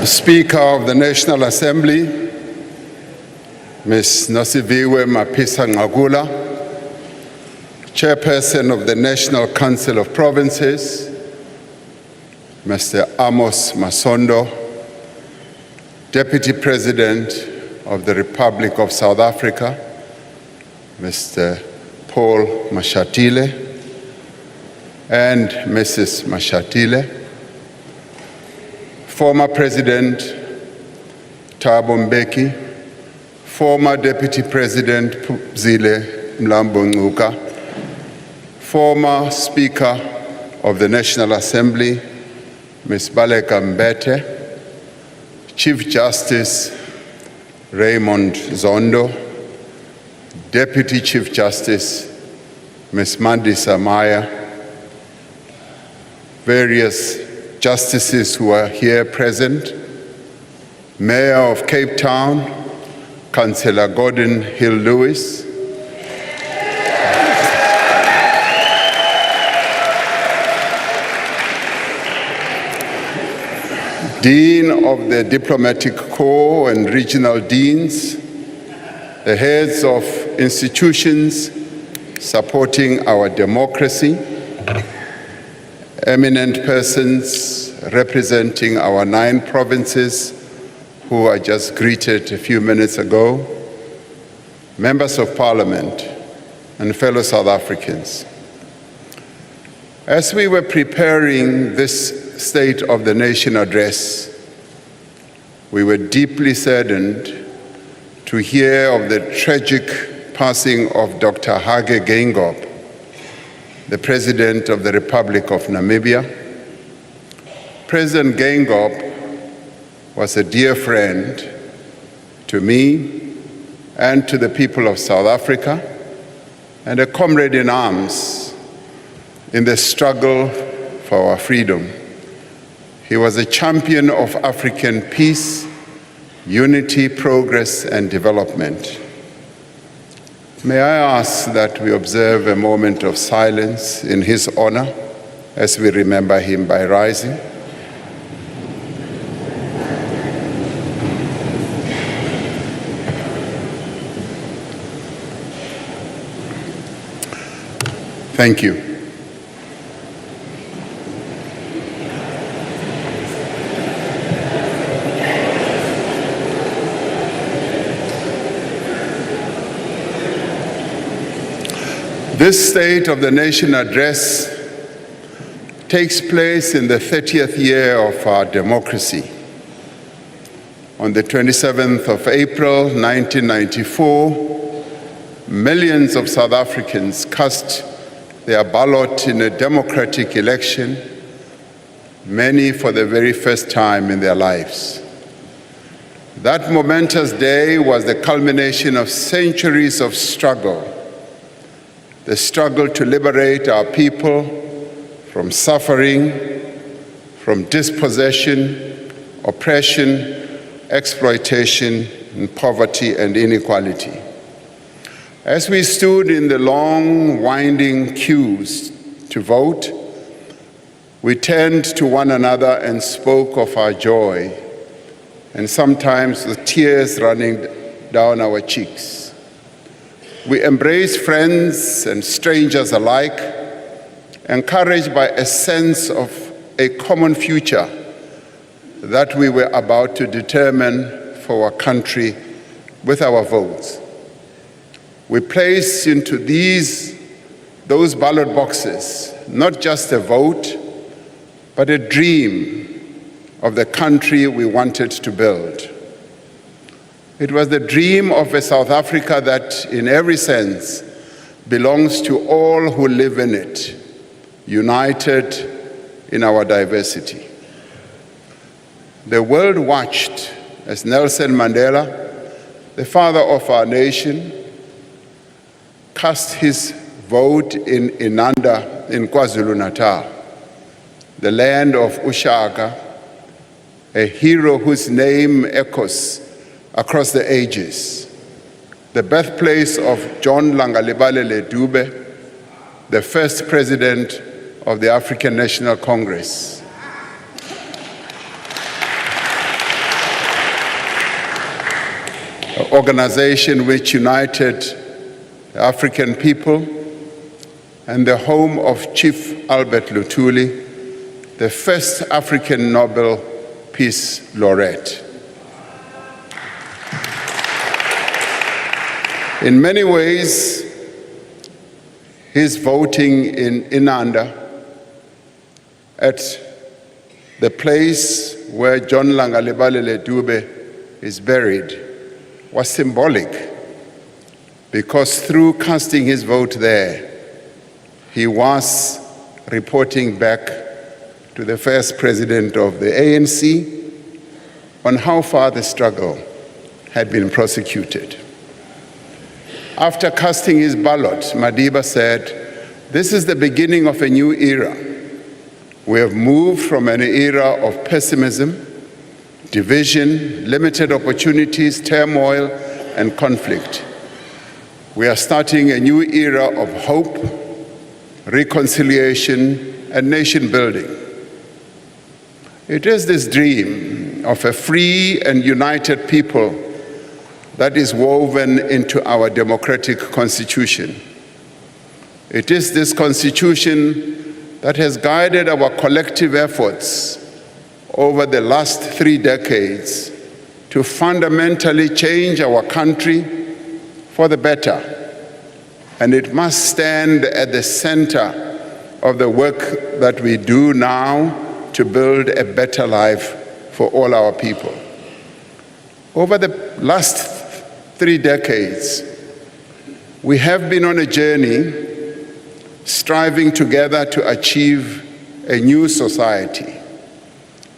Speaker of the National Assembly, Ms. Nosiviwe Mapisa-Nqakula, Chairperson of the National Council of Provinces, Mr. Amos Masondo, Deputy President of the Republic of South Africa, Mr. Paul Mashatile, and Mrs. Mashatile, former President Thabo Mbeki, former Deputy President Zile Mlambo-Ngcuka, former Speaker of the National Assembly, Ms. Baleka Mbete, Chief Justice Raymond Zondo, Deputy Chief Justice Ms. Mandisa Maya, various justices who are here present, Mayor of Cape Town, Councillor Gordon Hill-Lewis, Dean of the Diplomatic Corps and Regional Deans, the heads of institutions supporting our democracy, eminent persons representing our 9 provinces who I just greeted a few minutes ago, members of Parliament, and fellow South Africans. As we were preparing this State of the Nation address, we were deeply saddened to hear of the tragic passing of Dr. Hage Geingob, the President of the Republic of Namibia. President Geingob was a dear friend to me and to the people of South Africa, and a comrade in arms in the struggle for our freedom. He was a champion of African peace, unity, progress, and development. May I ask that we observe a moment of silence in his honor as we remember him by rising. Thank you. This State of the Nation address takes place in the 30th year of our democracy. On the 27th of April, 1994, millions of South Africans cast their ballot in a democratic election, many for the very first time in their lives. That momentous day was the culmination of centuries of struggle, the struggle to liberate our people from suffering, from dispossession, oppression, exploitation, and poverty and inequality. As we stood in the long, winding queues to vote, we turned to one another and spoke of our joy, and sometimes with tears running down our cheeks. We embraced friends and strangers alike, encouraged by a sense of a common future that we were about to determine for our country with our votes. We placed into those ballot boxes not just a vote, but a dream of the country we wanted to build. It was the dream of a South Africa that, in every sense, belongs to all who live in it, united in our diversity. The world watched as Nelson Mandela, the father of our nation, cast his vote in Inanda in KwaZulu-Natal, the land of Ushaka, a hero whose name echoes across the ages, the birthplace of John Langalibalele Dube, the first president of the African National Congress. organization which united the African people, and the home of Chief Albert Luthuli, the first African Nobel Peace Laureate. In many ways, his voting in Inanda, at the place where John Langalibalele Dube is buried, was symbolic, because through casting his vote there, he was reporting back to the first president of the ANC on how far the struggle had been prosecuted. After casting his ballot, Madiba said, "This is the beginning of a new era. We have moved from an era of pessimism, division, limited opportunities, turmoil, and conflict. We are starting a new era of hope, reconciliation, and nation building." It is this dream of a free and united people that is woven into our democratic constitution. It is this constitution that has guided our collective efforts over the last 3 decades to fundamentally change our country for the better. And it must stand at the center of the work that we do now to build a better life for all our people. Over the last 3 decades, we have been on a journey striving together to achieve a new society,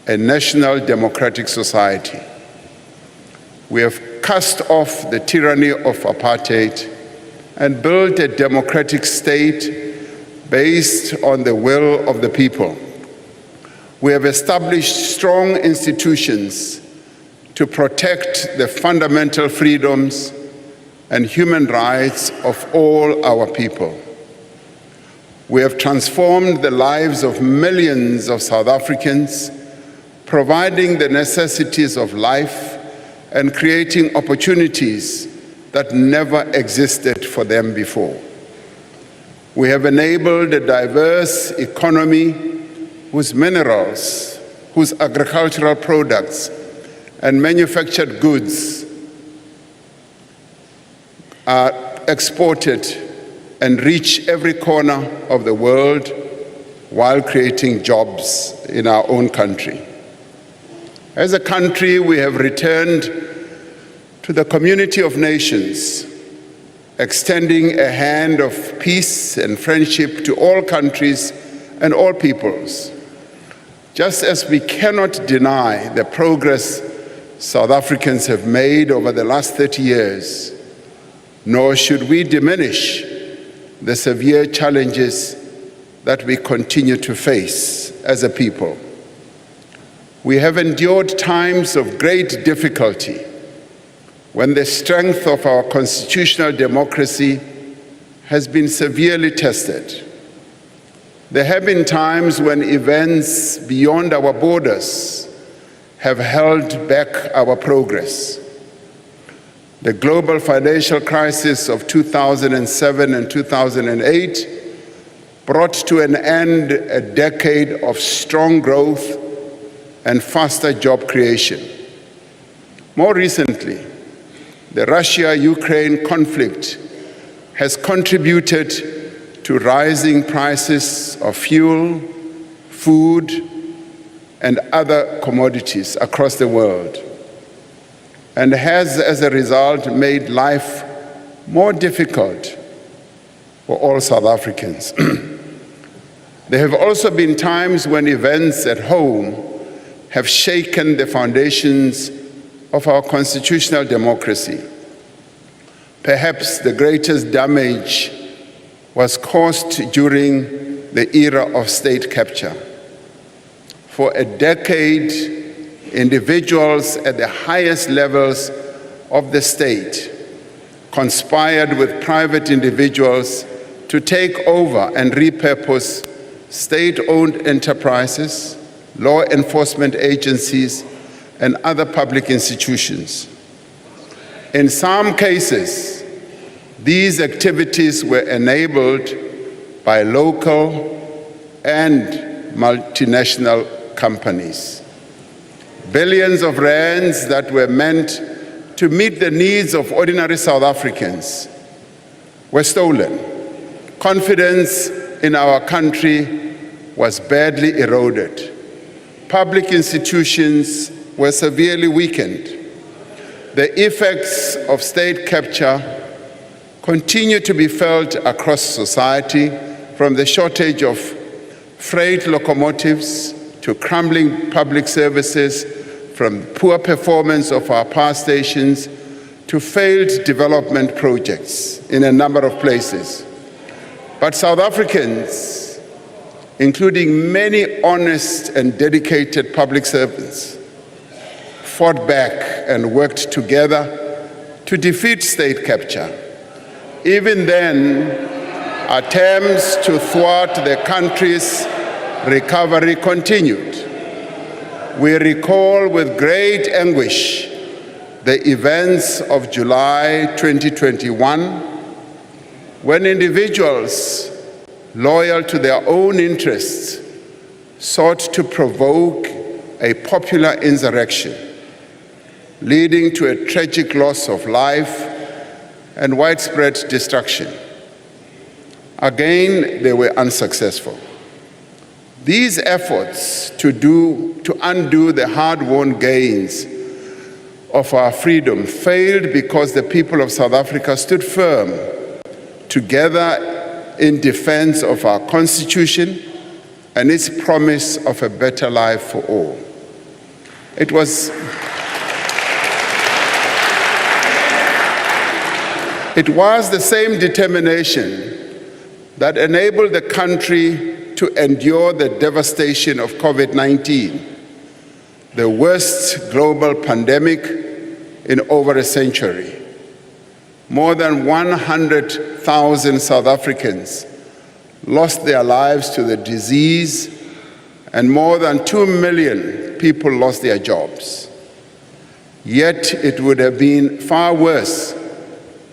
a national democratic society. We have cast off the tyranny of apartheid and built a democratic state based on the will of the people. We have established strong institutions to protect the fundamental freedoms and human rights of all our people. We have transformed the lives of millions of South Africans, providing the necessities of life and creating opportunities that never existed for them before. We have enabled a diverse economy whose minerals, whose agricultural products, and manufactured goods are exported and reach every corner of the world while creating jobs in our own country. As a country, we have returned to the community of nations, extending a hand of peace and friendship to all countries and all peoples. Just as we cannot deny the progress South Africans have made over the last 30 years, nor should we diminish the severe challenges that we continue to face as a people. We have endured times of great difficulty when the strength of our constitutional democracy has been severely tested. There have been times when events beyond our borders have held back our progress. The global financial crisis of 2007 and 2008 brought to an end a decade of strong growth and faster job creation. More recently, the Russia-Ukraine conflict has contributed to rising prices of fuel, food, and other commodities across the world, and has, as a result, made life more difficult for all South Africans. There have also been times when events at home have shaken the foundations of our constitutional democracy. Perhaps the greatest damage was caused during the era of state capture. For a decade, individuals at the highest levels of the state conspired with private individuals to take over and repurpose state-owned enterprises, law enforcement agencies, and other public institutions. In some cases, these activities were enabled by local and multinational companies. Billions of rands that were meant to meet the needs of ordinary South Africans were stolen. Confidence in our country was badly eroded. Public institutions were severely weakened. The effects of state capture continue to be felt across society, from the shortage of freight locomotives to crumbling public services, from poor performance of our power stations to failed development projects in a number of places. But South Africans, including many honest and dedicated public servants, fought back and worked together to defeat state capture. Even then, attempts to thwart the country's recovery continued. We recall with great anguish the events of July 2021, when individuals loyal to their own interests sought to provoke a popular insurrection, leading to a tragic loss of life and widespread destruction. Again, they were unsuccessful. These efforts to undo the hard-won gains of our freedom failed because the people of South Africa stood firm together in defense of our Constitution and its promise of a better life for all. It was the same determination that enabled the country to endure the devastation of COVID-19, the worst global pandemic in over a century. More than 100,000 South Africans lost their lives to the disease, and more than 2 million people lost their jobs. Yet it would have been far worse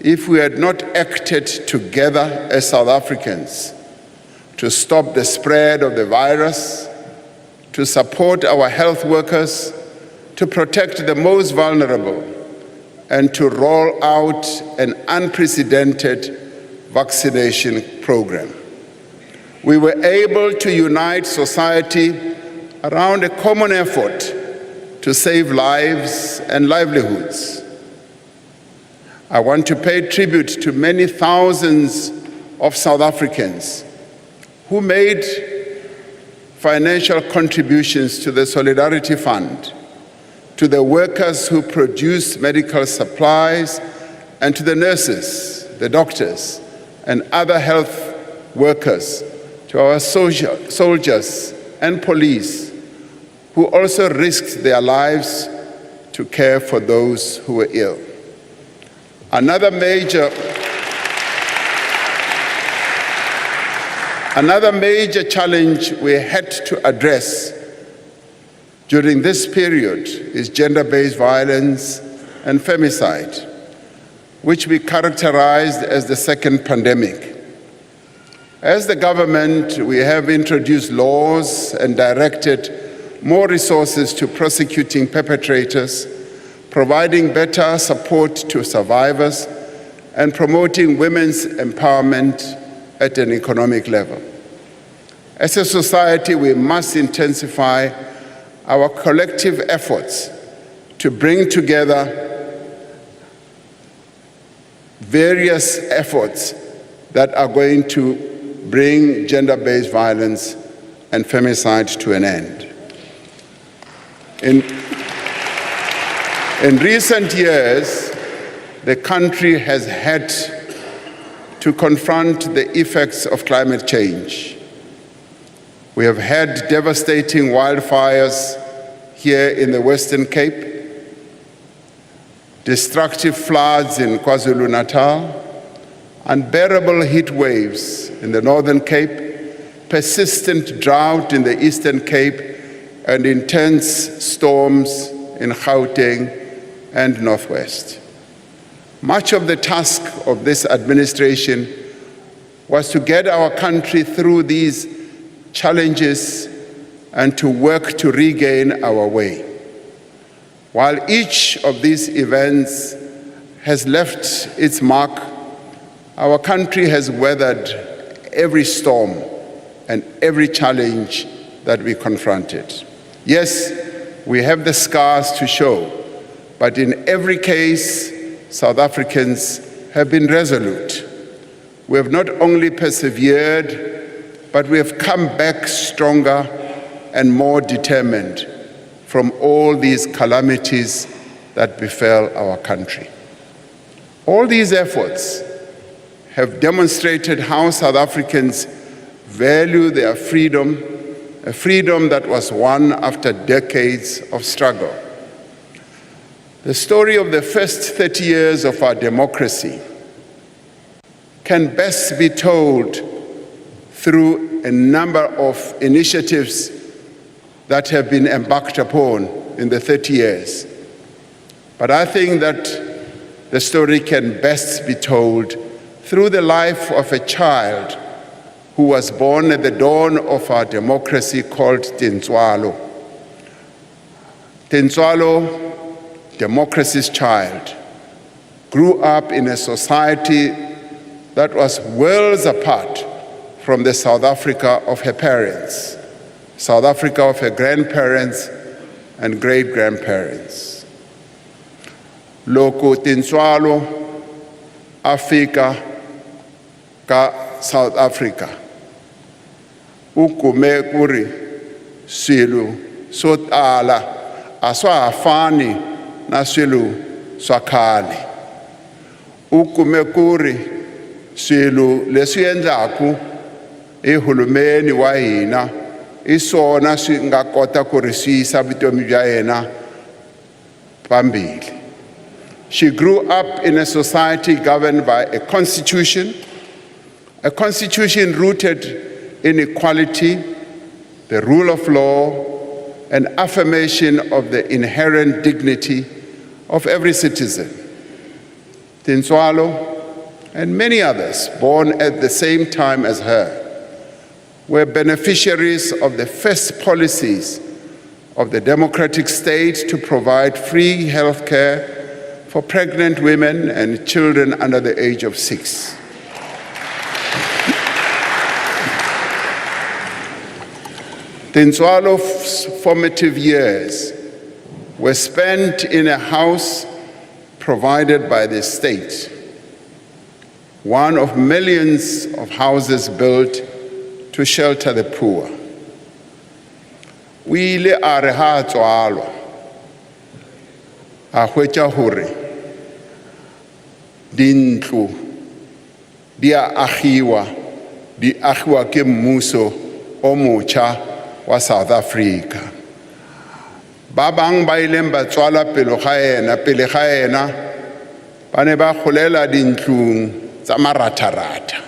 if we had not acted together as South Africans to stop the spread of the virus, to support our health workers, to protect the most vulnerable, and to roll out an unprecedented vaccination program. We were able to unite society around a common effort to save lives and livelihoods. I want to pay tribute to many thousands of South Africans who made financial contributions to the Solidarity Fund, to the workers who produced medical supplies, and to the nurses, the doctors, and other health workers, to our soldiers and police, who also risked their lives to care for those who were ill. Another major challenge we had to address during this period is gender-based violence and femicide, which we characterized as the second pandemic. As the government, we have introduced laws and directed more resources to prosecuting perpetrators, providing better support to survivors, and promoting women's empowerment at an economic level. As a society, we must intensify our collective efforts to bring together various efforts that are going to bring gender-based violence and femicide to an end. In recent years, the country has had to confront the effects of climate change. We have had devastating wildfires here in the Western Cape, destructive floods in KwaZulu-Natal, unbearable heat waves in the Northern Cape, persistent drought in the Eastern Cape, and intense storms in Gauteng and Northwest. Much of the task of this administration was to get our country through these challenges and to work to regain our way. While each of these events has left its mark, our country has weathered every storm and every challenge that we confronted. Yes, we have the scars to show, but in every case, South Africans have been resolute. We have not only persevered, but we have come back stronger and more determined from all these calamities that befell our country. All these efforts have demonstrated how South Africans value their freedom, a freedom that was won after decades of struggle. The story of the first 30 years of our democracy can best be told through a number of initiatives that have been embarked upon in the 30 years. But I think that the story can best be told through the life of a child who was born at the dawn of our democracy called Tintswalo. Tintswalo, democracy's child, grew up in a society that was worlds apart from the South Africa of her parents, South Africa of her grandparents and great-grandparents. Loko Tintswalo afika ka South Africa, ukume kuri swilo swo tala a swa ha fani na swilo swa khale. Ukume kuri swilo leswi endlaku hulumeni wa hina i swona swi nga kota ku ri swi yisa vutomi bya yena pambili. She grew up in a society governed by a constitution rooted in equality, the rule of law, and affirmation of the inherent dignity of every citizen. Tintswalo and many others born at the same time as her were beneficiaries of the first policies of the democratic state to provide free health care for pregnant women and children under the age of 6. Tintswalo's formative years were spent in a house provided by the state, one of millions of houses built to shelter the poor. O ile a re ha a tswalwa a hwetša hore dintlo di a agiwa ke mmuso o motjha wa South Africa. Ba bang ba ileng ba tswala pele ga ena ba ne ba golela dintlong tsa maratharata.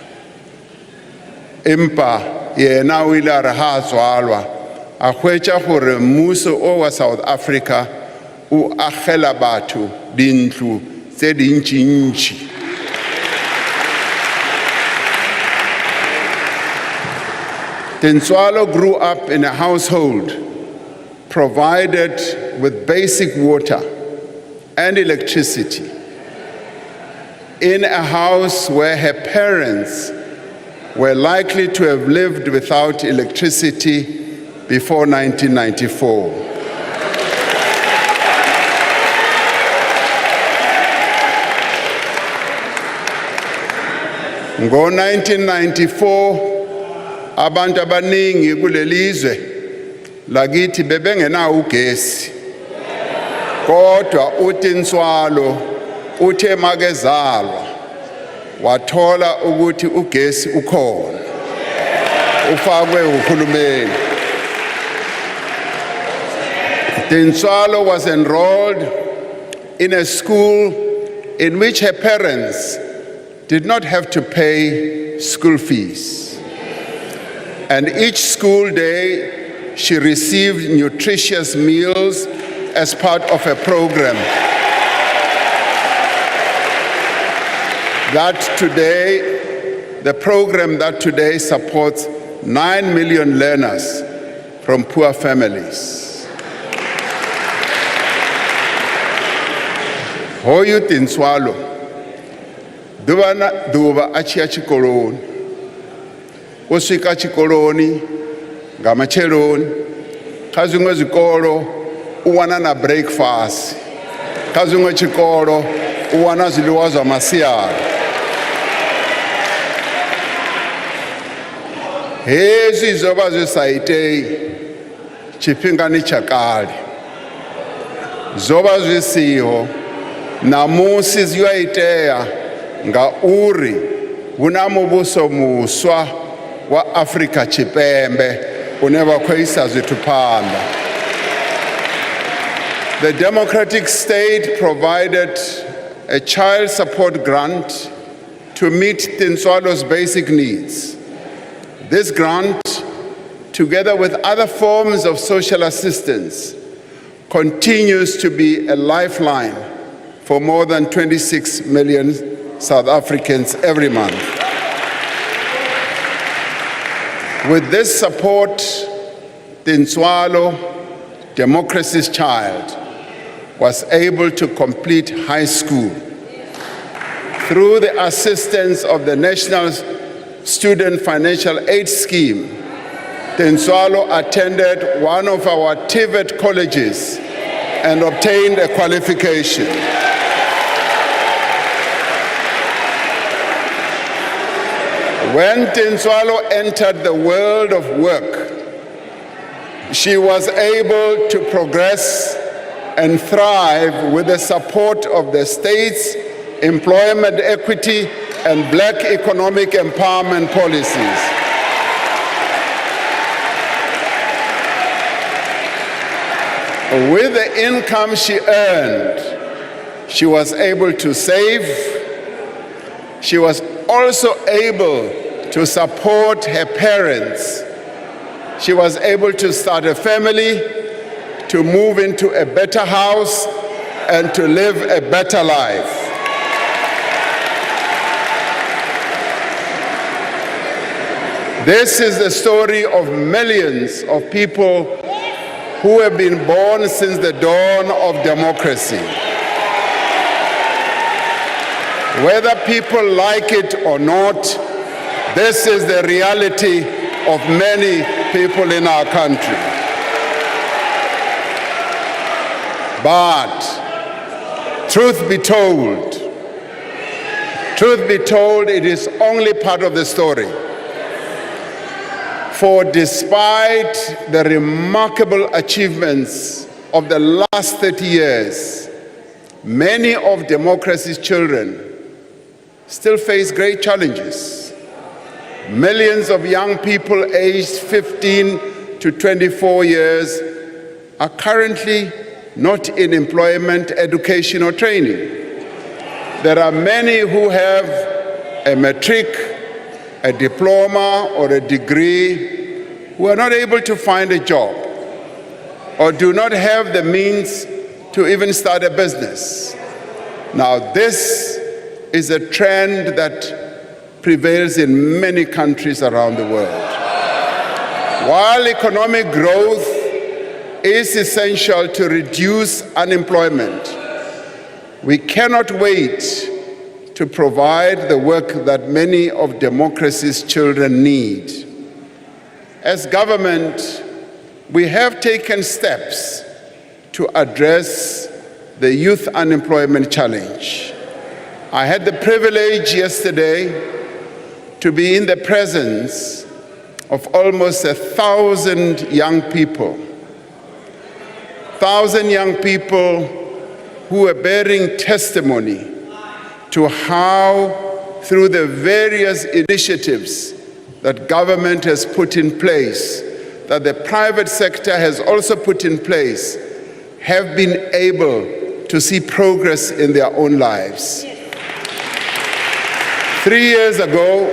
Empa yena o ile a re ha a tswalwa a hwetša gore mmuso o wa South Africa o agela batho dintlo tse dintšintši. Tintswalo grew up in a household provided with basic water and electricity, in a house where her parents were likely to have lived without electricity before 1994. Ngo-1994, abantu abaningi kulelizwe lakithi bebengenawo ugesi. Kodwa uTintswalo uthe makezalwa wathola ukuthi ugesi ukhona. Ufakwe uhulumeni. Tintswalo was enrolled in a school in which her parents did not have to pay school fees. And each school day, she received nutritious meals as part of a program. the program that today supports 9 million learners from poor families. Hoyu Tinswalo, duva achia chikoloni, usika chikoloni, gamacheloni, kazunga zikolo, uwana na breakfast, kazunga chikolo, uwana ziliwaza masiara. Hezi zoba zisaitei, chipingani chakali, zoba zisiho, namusi ziwaitea, nga uri, unamubuso muswa wa Afrika chipembe, uneva kweisa zitupanda. The democratic state provided a child support grant to meet Tinswalo's basic needs. This grant, together with other forms of social assistance, continues to be a lifeline for more than 26 million South Africans every month. With this support, Tinswalo, democracy's child, was able to complete high school. Through the assistance of the National Student Financial Aid Scheme, Tinswalo attended one of our TVET colleges and obtained a qualification. When Tinswalo entered the world of work, she was able to progress and thrive with the support of the state's employment equity and black economic empowerment policies. With the income she earned, she was able to save. She was also able to support her parents. She was able to start a family, to move into a better house, and to live a better life. This is the story of millions of people who have been born since the dawn of democracy. Whether people like it or not, this is the reality of many people in our country. But truth be told, it is only part of the story. For despite the remarkable achievements of the last 30 years, many of democracy's children still face great challenges. Millions of young people aged 15 to 24 years are currently not in employment, education, or training. There are many who have a matric, a diploma, or a degree who are not able to find a job or do not have the means to even start a business. Now, this is a trend that prevails in many countries around the world. While economic growth is essential to reduce unemployment, we cannot wait to provide the work that many of democracy's children need. As government, we have taken steps to address the youth unemployment challenge. I had the privilege yesterday to be in the presence of almost 1,000 young people. 1,000 young people who are bearing testimony to how, through the various initiatives that government has put in place, that the private sector has also put in place, have been able to see progress in their own lives. 3 years ago,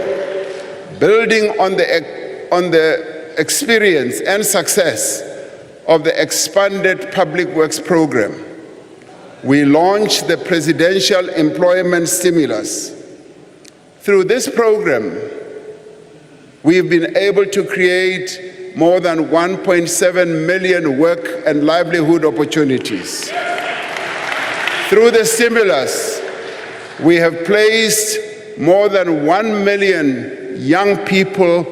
building on the experience and success of the expanded public works program, we launched the Presidential Employment Stimulus Through this program, we've been able to create more than 1.7 million work and livelihood opportunities. Through the stimulus, we have placed more than 1 million young people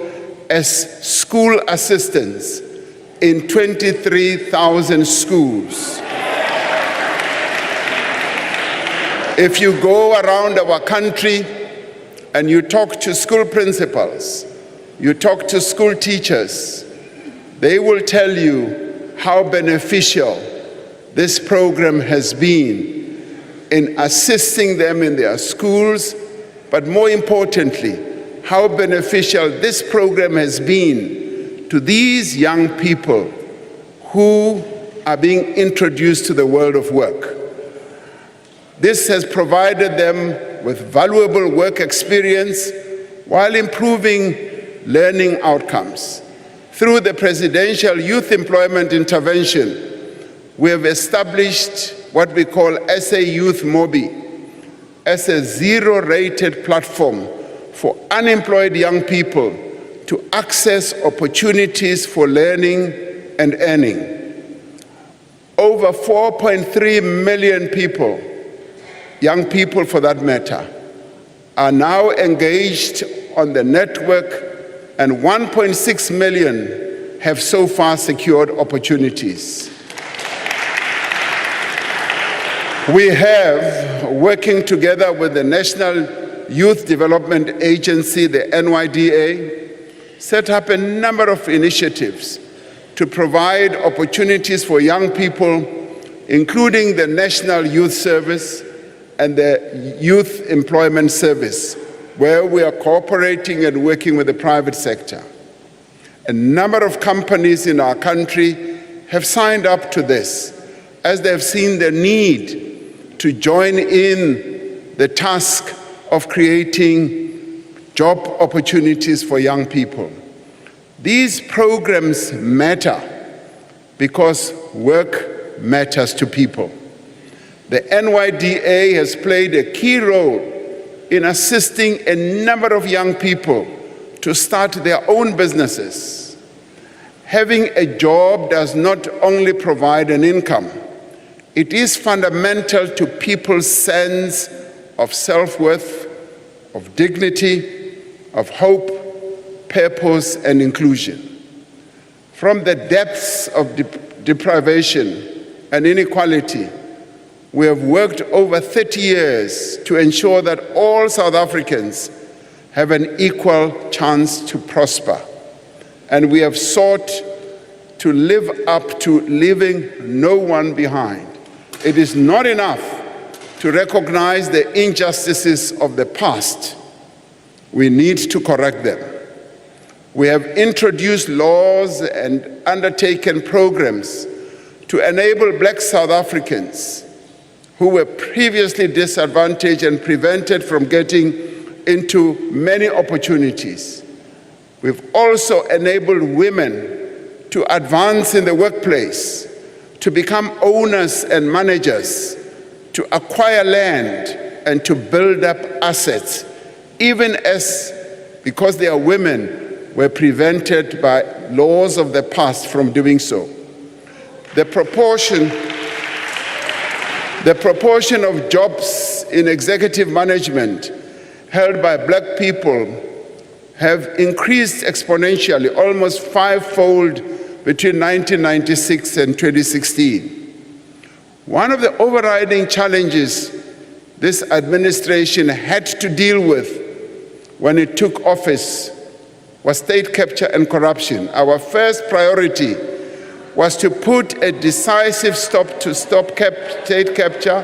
as school assistants in 23,000 schools. If you go around our country and you talk to school principals, you talk to school teachers, they will tell you how beneficial this program has been in assisting them in their schools, but more importantly, how beneficial this program has been to these young people who are being introduced to the world of work. This has provided them with valuable work experience while improving learning outcomes. Through the Presidential Youth Employment Intervention, we have established what we call SA Youth Mobi as a zero-rated platform for unemployed young people to access opportunities for learning and earning. Over 4.3 million people, young people for that matter, are now engaged on the network, and 1.6 million have so far secured opportunities. We have, working together with the National Youth Development Agency, the NYDA, set up a number of initiatives to provide opportunities for young people, including the National Youth Service and the Youth Employment Service, where we are cooperating and working with the private sector. A number of companies in our country have signed up to this as they have seen the need to join in the task of creating job opportunities for young people. These programs matter because work matters to people. The NYDA has played a key role in assisting a number of young people to start their own businesses. Having a job does not only provide an income, it is fundamental to people's sense of self-worth, of dignity, of hope, purpose, and inclusion. From the depths of deprivation and inequality, we have worked over 30 years to ensure that all South Africans have an equal chance to prosper. And we have sought to live up to leaving no one behind. It is not enough to recognize the injustices of the past. We need to correct them. We have introduced laws and undertaken programs to enable Black South Africans who were previously disadvantaged and prevented from getting into many opportunities. We've also enabled women to advance in the workplace, to become owners and managers, to acquire land and to build up assets, even as, because they are women, were prevented by laws of the past from doing so. The proportion of jobs in executive management held by Black people have increased exponentially, almost fivefold between 1996 and 2016. One of the overriding challenges this administration had to deal with when it took office was state capture and corruption. Our first priority was to put a decisive stop to state capture,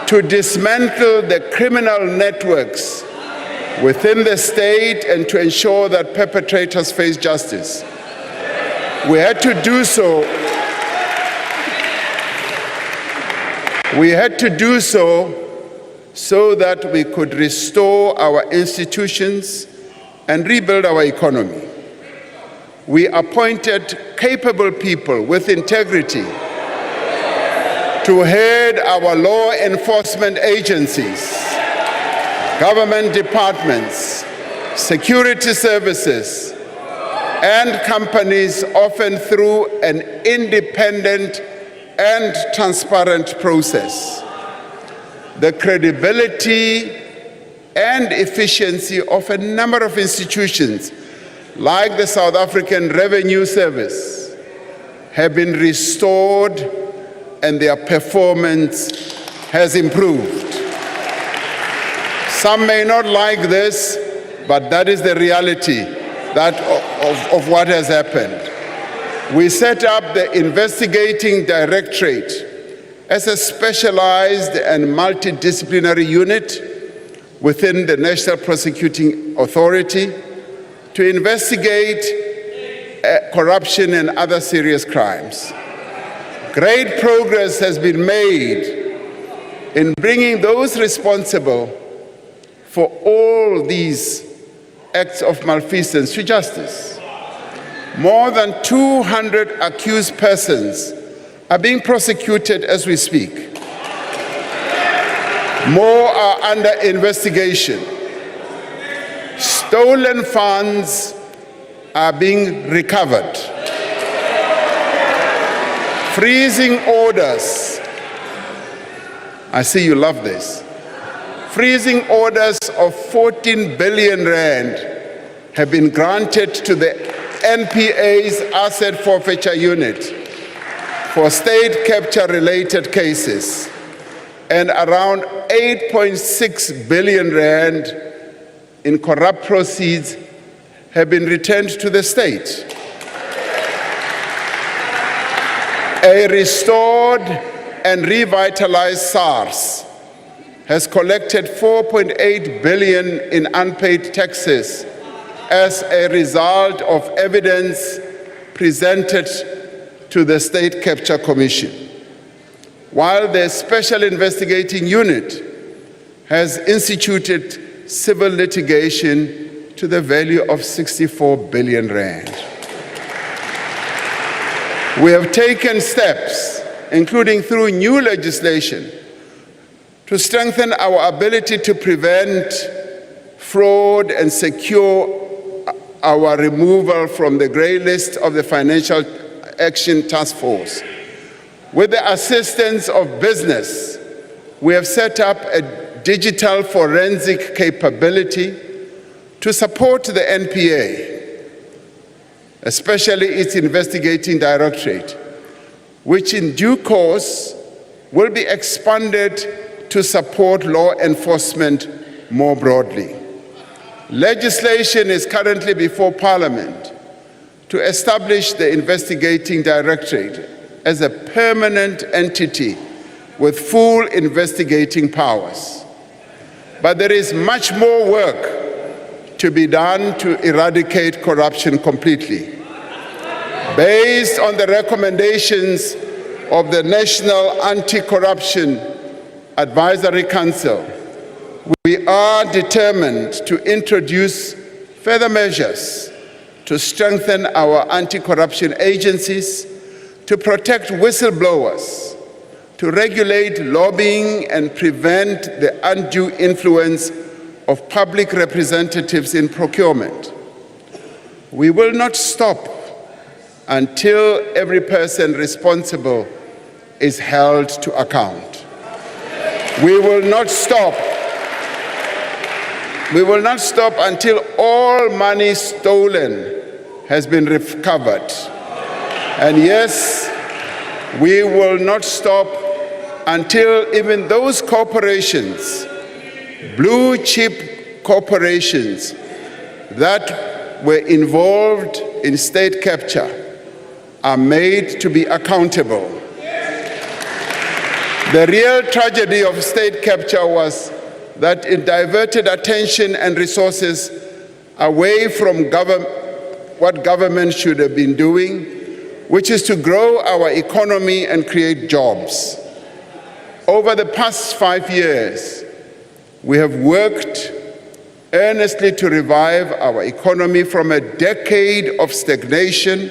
to dismantle the criminal networks within the state and to ensure that perpetrators face justice. We had to do so. We had to do so that we could restore our institutions and rebuild our economy. We appointed capable people with integrity to head our law enforcement agencies, government departments, security services, and companies, often through an independent and transparent process. The credibility and efficiency of a number of institutions, like the South African Revenue Service, have been restored and their performance has improved. Some may not like this, but that is the reality of what has happened. We set up the Investigating Directorate as a specialized and multidisciplinary unit within the National Prosecuting Authority to investigate corruption and other serious crimes. Great progress has been made in bringing those responsible for all these acts of malfeasance to justice. More than 200 accused persons are being prosecuted as we speak. More are under investigation. Stolen funds are being recovered. Freezing orders, I see you love this. Freezing orders of 14 billion rand have been granted to the NPA's Asset Forfeiture Unit for state capture-related cases, and around 8.6 billion rand in corrupt proceeds have been returned to the state. A restored and revitalized SARS has collected 4.8 billion in unpaid taxes as a result of evidence presented to the State Capture Commission, while the Special Investigating Unit has instituted civil litigation to the value of 64 billion rand. We have taken steps, including through new legislation, to strengthen our ability to prevent fraud and secure our removal from the grey list of the Financial Action Task Force. With the assistance of business, we have set up a digital forensic capability to support the NPA, especially its investigating directorate, which in due course will be expanded to support law enforcement more broadly. Legislation is currently before Parliament to establish the Investigating Directorate as a permanent entity with full investigating powers. But there is much more work to be done to eradicate corruption completely. Based on the recommendations of the National Anti-Corruption Advisory Council, we are determined to introduce further measures to strengthen our anti-corruption agencies, to protect whistleblowers, to regulate lobbying and prevent the undue influence of public representatives in procurement. We will not stop until every person responsible is held to account. We will not stop. We will not stop until all money stolen has been recovered. And yes, we will not stop until even those corporations, blue chip corporations that were involved in state capture, are made to be accountable. The real tragedy of state capture was that it diverted attention and resources away from what government should have been doing, which is to grow our economy and create jobs. Over the past 5 years, we have worked earnestly to revive our economy from a decade of stagnation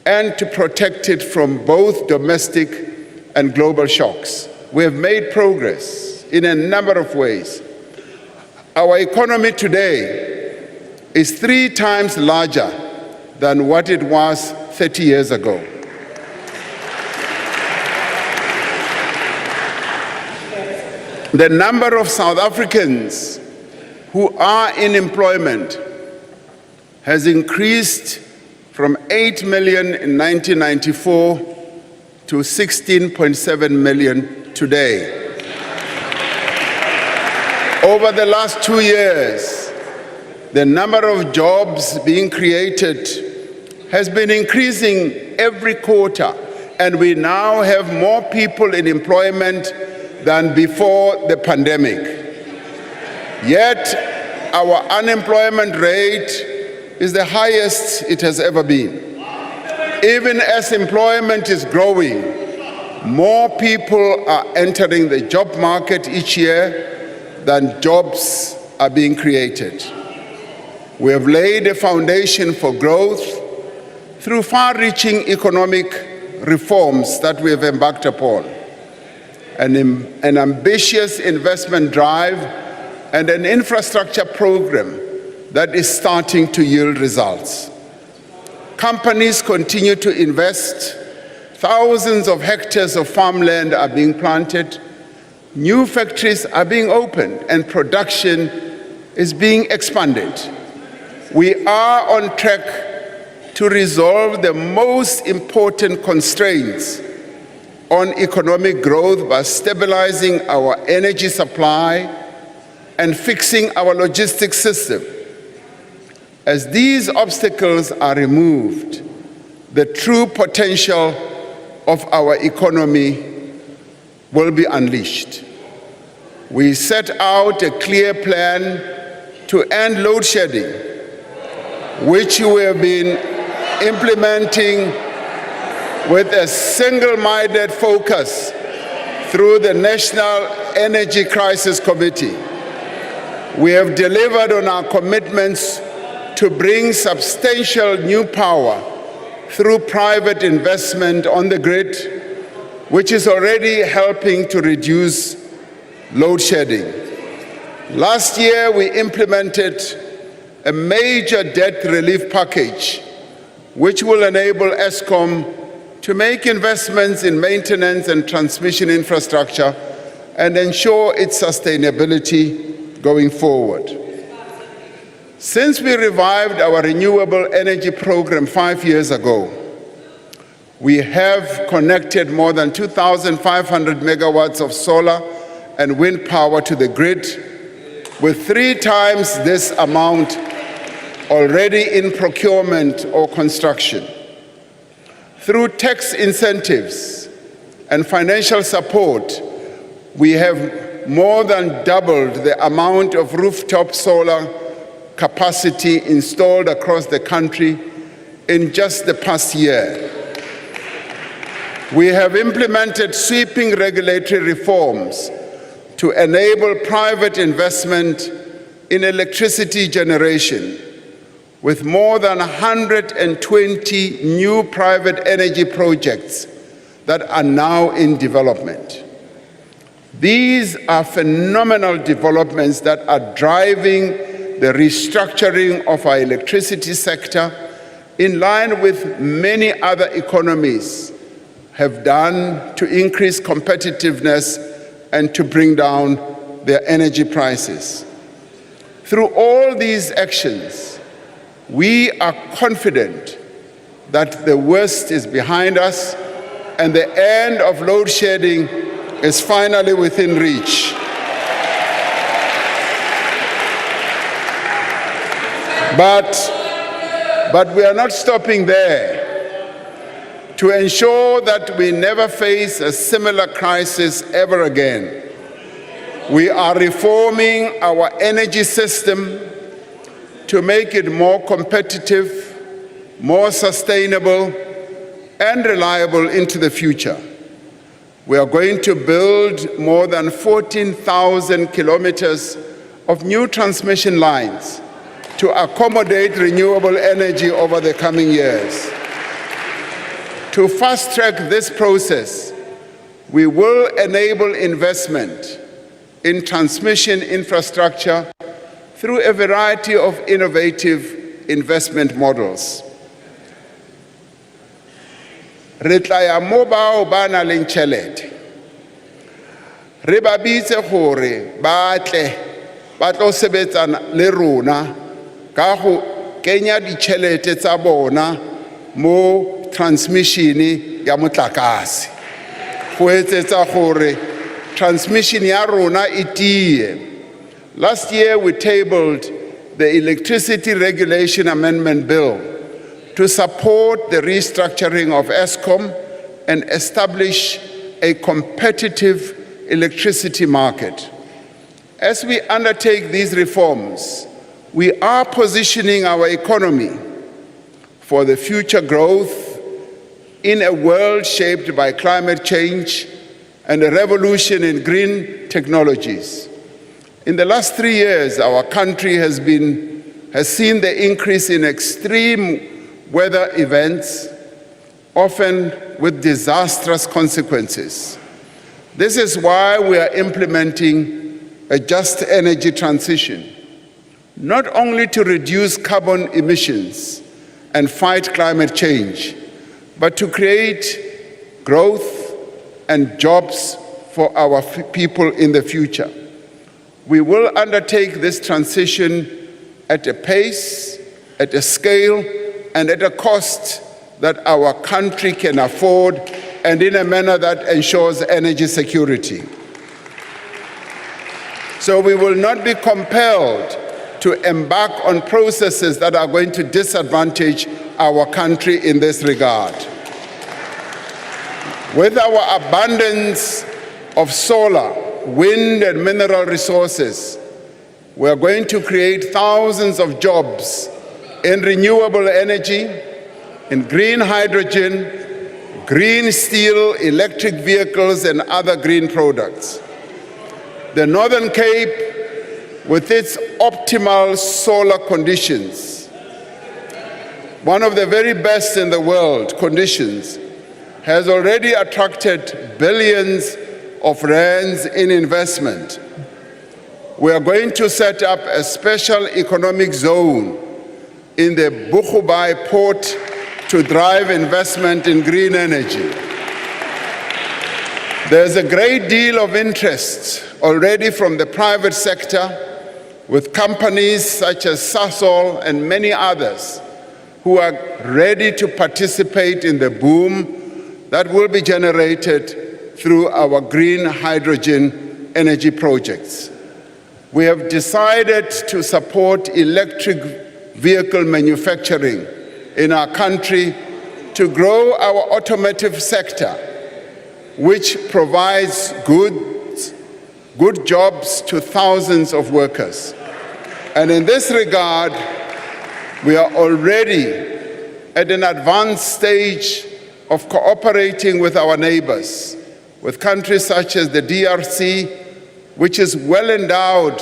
and to protect it from both domestic and global shocks. We have made progress in a number of ways. Our economy today is 3 times larger than what it was 30 years ago. The number of South Africans who are in employment has increased from 8 million in 1994 to 16.7 million today. Over the last 2 years, the number of jobs being created has been increasing every quarter, and we now have more people in employment than before the pandemic. Yet, our unemployment rate is the highest it has ever been. Even as employment is growing, more people are entering the job market each year than jobs are being created. We have laid a foundation for growth through far-reaching economic reforms that we have embarked upon, an ambitious investment drive, and an infrastructure program that is starting to yield results. Companies continue to invest. Thousands of hectares of farmland are being planted. New factories are being opened, and production is being expanded. We are on track to resolve the most important constraints on economic growth by stabilizing our energy supply and fixing our logistics system. As these obstacles are removed, the true potential of our economy will be unleashed. We set out a clear plan to end load shedding, which we have been implementing with a single-minded focus through the National Energy Crisis Committee. We have delivered on our commitments to bring substantial new power through private investment on the grid, which is already helping to reduce load shedding. Last year, we implemented a major debt relief package, which will enable Eskom to make investments in maintenance and transmission infrastructure and ensure its sustainability going forward. Since we revived our renewable energy program 5 years ago, we have connected more than 2,500 megawatts of solar and wind power to the grid, with 3 times this amount already in procurement or construction. Through tax incentives and financial support, we have more than doubled the amount of rooftop solar capacity installed across the country in just the past year. We have implemented sweeping regulatory reforms to enable private investment in electricity generation, with more than 120 new private energy projects that are now in development. These are phenomenal developments that are driving the restructuring of our electricity sector in line with many other economies have done to increase competitiveness and to bring down their energy prices. Through all these actions, we are confident that the worst is behind us and the end of load shedding is finally within reach. But we are not stopping there. To ensure that we never face a similar crisis ever again, we are reforming our energy system to make it more competitive, more sustainable, and reliable into the future. We are going to build more than 14,000 kilometers of new transmission lines to accommodate renewable energy over the coming years. To fast-track this process, we will enable investment in transmission infrastructure through a variety of innovative investment models. Re tla ya mo bao ba nang le tjhelete. Re ba bitse gore ba tle ba tlo sebetsana le rona ka go kenya ditjhelete tsa bona mo transmission ya motlakase. Go etsetsa gore transmission ya rona e tie. Last year we tabled the Electricity Regulation Amendment Bill to support the restructuring of ESCOM and establish a competitive electricity market. As we undertake these reforms, we are positioning our economy for the future growth in a world shaped by climate change and a revolution in green technologies. In the last 3 years, our country has seen the increase in extreme weather events, often with disastrous consequences. This is why we are implementing a just energy transition, not only to reduce carbon emissions and fight climate change, but to create growth and jobs for our people in the future. We will undertake this transition at a pace, at a scale, and at a cost that our country can afford, and in a manner that ensures energy security. So we will not be compelled to embark on processes that are going to disadvantage our country in this regard. With our abundance of solar, wind, and mineral resources, we are going to create thousands of jobs in renewable energy, in green hydrogen, green steel, electric vehicles, and other green products. The Northern Cape, with its optimal solar conditions, one of the very best in the world conditions, has already attracted billions of rands in investment. We are going to set up a special economic zone in the Boegoebaai port to drive investment in green energy. There's a great deal of interest already from the private sector, with companies such as Sasol and many others who are ready to participate in the boom that will be generated through our green hydrogen energy projects. We have decided to support electric vehicle manufacturing in our country to grow our automotive sector, which provides good jobs to thousands of workers. And in this regard, we are already at an advanced stage of cooperating with our neighbors, with countries such as the DRC, which is well endowed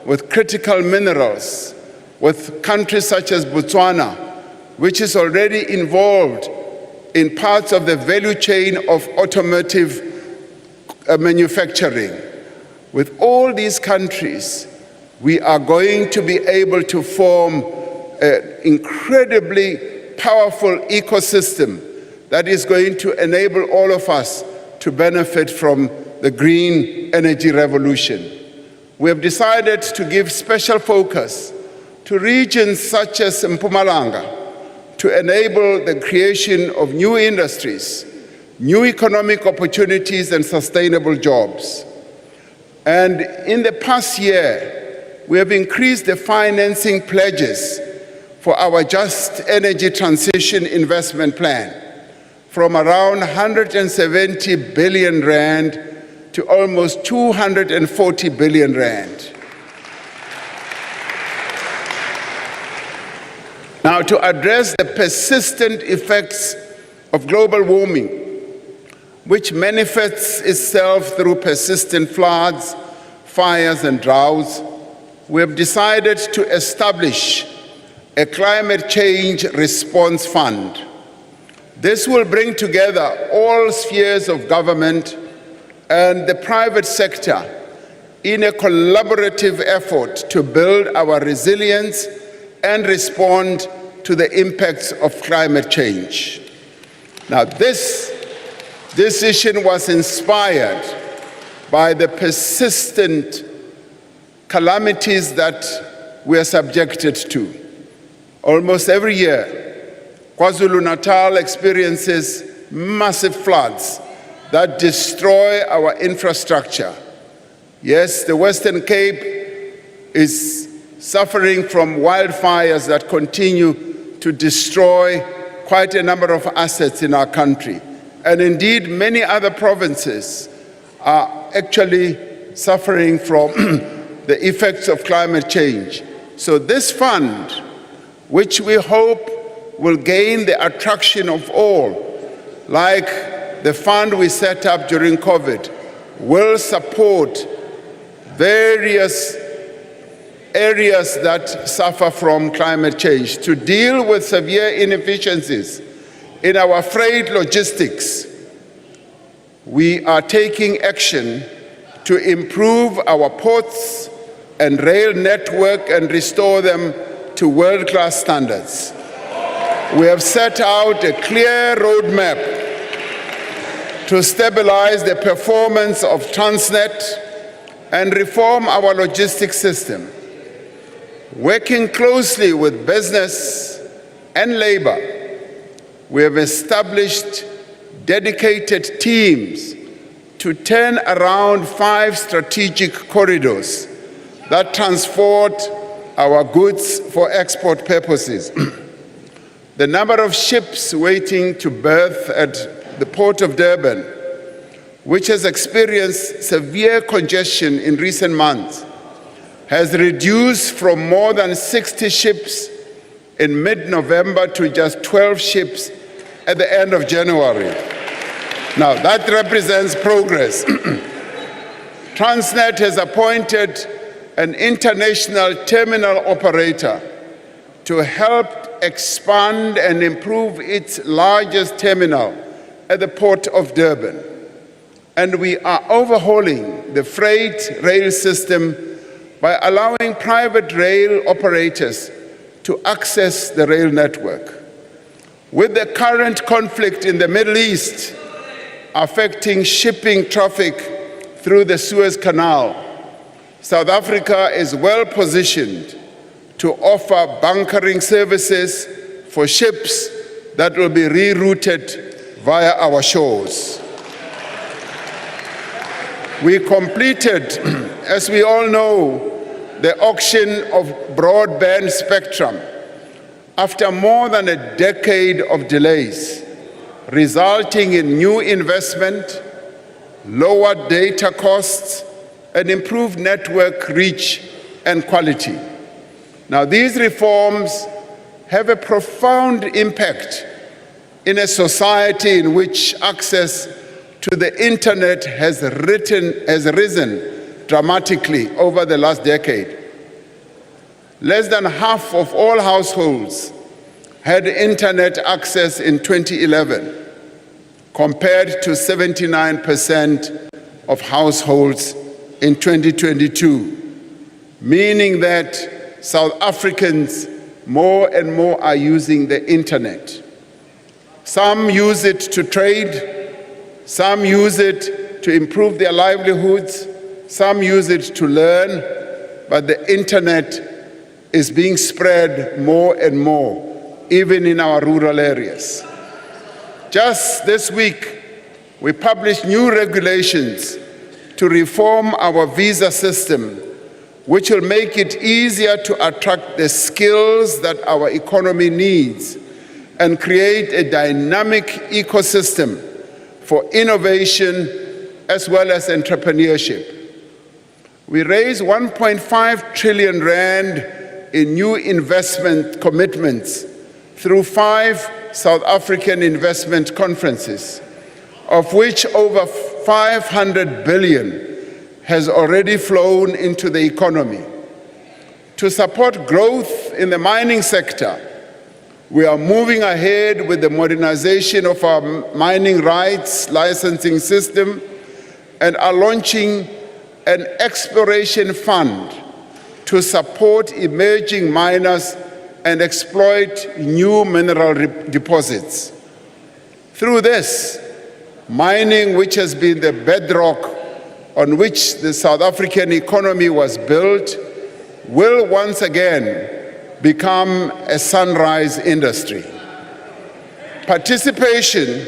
with critical minerals, with countries such as Botswana, which is already involved in parts of the value chain of automotive manufacturing. With all these countries, we are going to be able to form an incredibly powerful ecosystem that is going to enable all of us to benefit from the green energy revolution. We have decided to give special focus to regions such as Mpumalanga to enable the creation of new industries, new economic opportunities, and sustainable jobs. And in the past year, we have increased the financing pledges for our Just Energy Transition Investment Plan from around 170 billion rand to almost 240 billion rand. Now, to address the persistent effects of global warming, which manifests itself through persistent floods, fires, and droughts, we have decided to establish a climate change response fund. This will bring together all spheres of government and the private sector in a collaborative effort to build our resilience and respond to the impacts of climate change. Now, this decision was inspired by the persistent calamities that we are subjected to. Almost every year, KwaZulu-Natal experiences massive floods that destroy our infrastructure. Yes, the Western Cape is suffering from wildfires that continue to destroy quite a number of assets in our country. And indeed, many other provinces are actually suffering from the effects of climate change. So this fund, which we hope will gain the attraction of all, like the fund we set up during COVID, will support various areas that suffer from climate change to deal with severe inefficiencies in our freight logistics. We are taking action to improve our ports and rail network and restore them to world-class standards. We have set out a clear roadmap to stabilize the performance of Transnet and reform our logistics system. Working closely with business and labor, we have established dedicated teams to turn around 5 strategic corridors that transport our goods for export purposes. The number of ships waiting to berth at the Port of Durban, which has experienced severe congestion in recent months, has reduced from more than 60 ships in mid-November to just 12 ships at the end of January. Now, that represents progress. Transnet has appointed an international terminal operator to help expand and improve its largest terminal at the Port of Durban. And we are overhauling the freight rail system by allowing private rail operators to access the rail network. With the current conflict in the Middle East affecting shipping traffic through the Suez Canal, South Africa is well positioned to offer bunkering services for ships that will be rerouted via our shores. We completed, as we all know, the auction of broadband spectrum after more than a decade of delays, resulting in new investment, lower data costs, and improved network reach and quality. Now, these reforms have a profound impact in a society in which access to the internet has risen dramatically over the last decade. Less than half of all households had internet access in 2011, compared to 79% of households in 2022, meaning that South Africans more and more are using the internet. Some use it to trade, some use it to improve their livelihoods, some use it to learn, but the internet is being spread more and more, even in our rural areas. Just this week, we published new regulations to reform our visa system, which will make it easier to attract the skills that our economy needs and create a dynamic ecosystem for innovation as well as entrepreneurship. We raised 1.5 trillion rand in new investment commitments through 5 South African investment conferences, of which over 500 billion has already flown into the economy. To support growth in the mining sector, we are moving ahead with the modernization of our mining rights licensing system and are launching an exploration fund to support emerging miners and exploit new mineral deposits. Through this, mining, which has been the bedrock on which the South African economy was built, will once again become a sunrise industry. Participation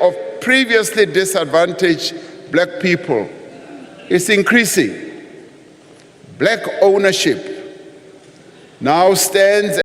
of previously disadvantaged Black people is increasing. Black ownership now stands